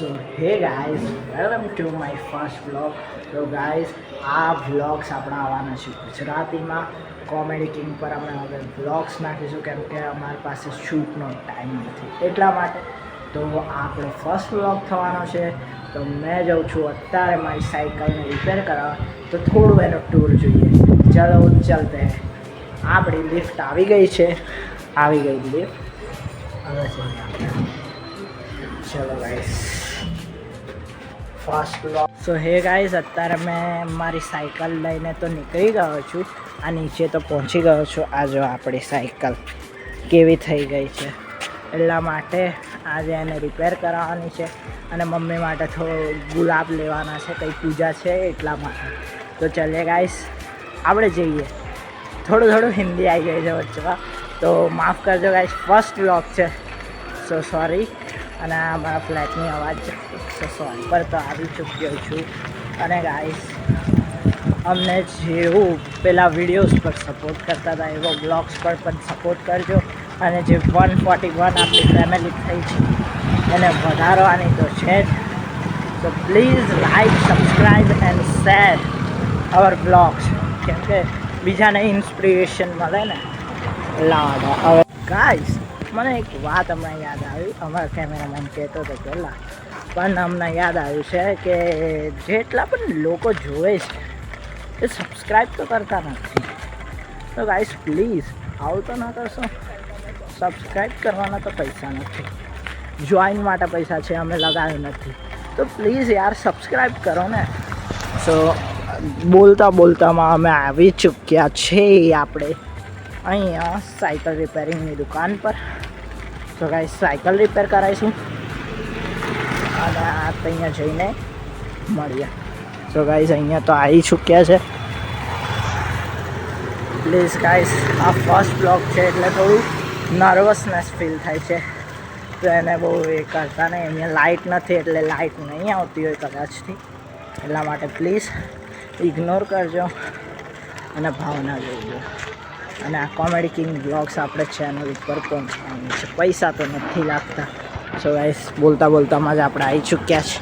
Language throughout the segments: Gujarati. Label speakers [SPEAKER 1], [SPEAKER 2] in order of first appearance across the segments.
[SPEAKER 1] So hey guys, welcome to my first vlog. So guys, આ વ્લોગ્સ આપણા આવવાના છે ગુજરાતીમાં. કોમેડી કિંગ પર અમે હવે વ્લોગ્સ નાખીશું કેમ કે અમારી પાસે શૂટનો ટાઈમ નથી એટલા માટે. તો આ આપણો ફર્સ્ટ વ્લોગ થવાનો છે. તો મેં જાઉં છું અત્યારે મારી સાયકલને રિપેર કરાવવા, તો થોડું એનો ટૂર જોઈએ. ચલો ચલતે. આપણી લિફ્ટ આવી ગઈ છે, આવી ગઈ લિફ્ટ. હવે છે ચલો ગાઈસ ફર્સ્ટ વ્લોગ. સો હે ગાઈસ, અત્યારે મેં મારી સાયકલ લઈને તો નીકળી ગયો છું. આ નીચે તો પહોંચી ગયો છું. આ જો આપણી સાયકલ કેવી થઈ ગઈ છે, એટલા માટે આજે એને રિપેર કરાવવાની છે. અને મમ્મી માટે થોડો ગુલાબ લેવાના છે, કંઈ પૂજા છે એટલા માટે. તો ચાલે ગાઈસ, આપણે જઈએ. થોડું હિન્દી આવી ગઈ છે વચ્ચેમાં, તો માફ કરજો ગાઈસ, ફર્સ્ટ વ્લોગ છે. સો સોરી. અને આ મારા ફ્લેટની અવાજ સોરી પર તો આવી ચૂક્યો છું. અને ગાઈસ, અમને જેવું પેલા વિડીયોઝ પર સપોર્ટ કરતા હતા એવો બ્લોગ્સ પર પણ સપોર્ટ કરજો. અને જે 141 આપણી ફેમિલી થઈ છે એને વધારવાની તો છે જ. તો please like, subscribe and share our blogs, કેમ કે બીજાને ઇન્સ્પિરેશન મળે ને. લાવો હવે ગાઈસ, મને એક વાત હમણાં યાદ આવી. અમારા કેમેરામેન કહેતો હતો પહેલાં, પણ હમણાં યાદ આવ્યું છે કે જેટલા પણ લોકો જોવે છે એ સબસ્ક્રાઈબ તો કરતા નથી. તો ગાઈસ પ્લીઝ આવું તો ના કરશો. સબસ્ક્રાઈબ કરવાના તો પૈસા નથી, જોઈન માટે પૈસા છે, અમે લગાવી નથી. તો પ્લીઝ યાર સબસ્ક્રાઈબ કરો ને. સો બોલતામાં અમે આવી ચૂક્યા છે આપણે અહીંયા સાયકલ રિપેરિંગની દુકાન પર. તો ગાઈસ સાયકલ રિપેર કરાવીશું અને આ અહીંયા જઈને મળીએ. સો ગાઈસ અહીંયા તો આવી ચૂક્યા છે. પ્લીઝ ગાઈસ, આ ફર્સ્ટ બ્લોગ છે એટલે થોડું નર્વસનેસ ફીલ થાય છે, તો એને બહુ એ કરતા નહીં. અહીંયા લાઇટ નથી એટલે લાઇટ નહીં આવતી હોય કદાચથી, એટલા માટે પ્લીઝ ઇગ્નોર કરજો અને ભાવના જોઈજો. અને આ કોમેડી કિંગ બ્લોગ્સ આપણે ચેનલ ઉપર પહોંચવાનું છે, પૈસા તો નથી લાગતા. સો ગાઈસ, બોલતામાં જ આપણે આવી ચૂક્યા છે.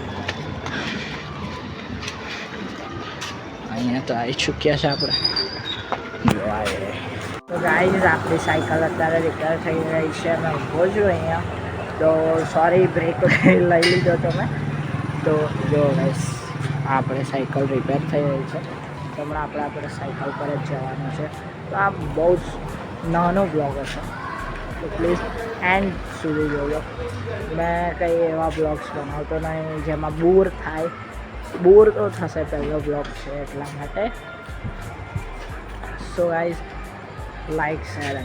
[SPEAKER 1] અહીંયા તો આવી ચૂક્યા છે આપણે. તો ગાઈસ, આપણી સાયકલ અત્યારે રિપેર થઈ રહી છે. મેં ઊભો છું અહીંયા, તો સોરી બ્રેક લઈ લીધો તમે. તો જો ગાઈસ, આપણે સાયકલ રિપેર થઈ રહી છે. તો હમણાં આપણે સાયકલ પર જ જવાનું છે. તો આ બહુ જ નાનો બ્લોગ હશે, તો પ્લીઝ એન્ડ સુધી જોજો. મેં કંઈ એવા બ્લોગ્સ બનાવતો નહીં જેમાં બોર થાય. બોર તો થશે, પહેલો બ્લોગ છે એટલા માટે. So guys, like share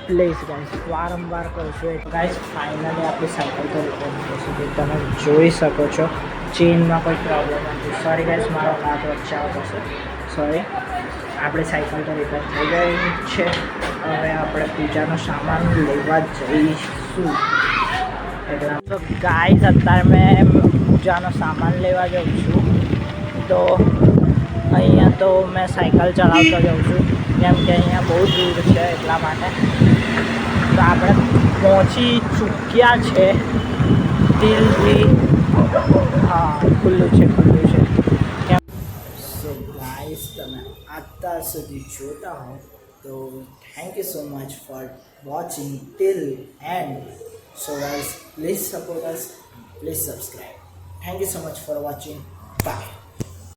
[SPEAKER 1] please guys, વારંવાર કરશું. ગાઈઝ ફાઇનલી આપણી સાયકલ તો રિપેર થઈ સુધી તમે જોઈ શકો છો. ચેઇનમાં કોઈ પ્રોબ્લેમ નથી. સોરી ગાઈઝ, મારો હાથ વચ્ચે આવતો છે, સોરી. આપણી સાયકલ તો રિપેર થઈ ગઈ છે. હવે આપણે પૂજાનો સામાન લેવા જઈશું. એટલા તો ગાઈઝ, અત્યારે મેં પૂજાનો સામાન લેવા જાઉં છું. તો અહીંયા તો મેં સાયકલ ચલાવતો જાઉં છું કેમ કે અહીંયા બહુ દૂર છે એટલા માટે. તો આપણે પહોંચી ચૂક્યા છે દિલ્હી. હા, ખુલ્લું છે. કેમ? સો ગાઈસ, તમે અત્યાર સુધી જોતા હો તો thank you so much for watching till end. So guys, please support us, please subscribe. Thank you so much for watching. By.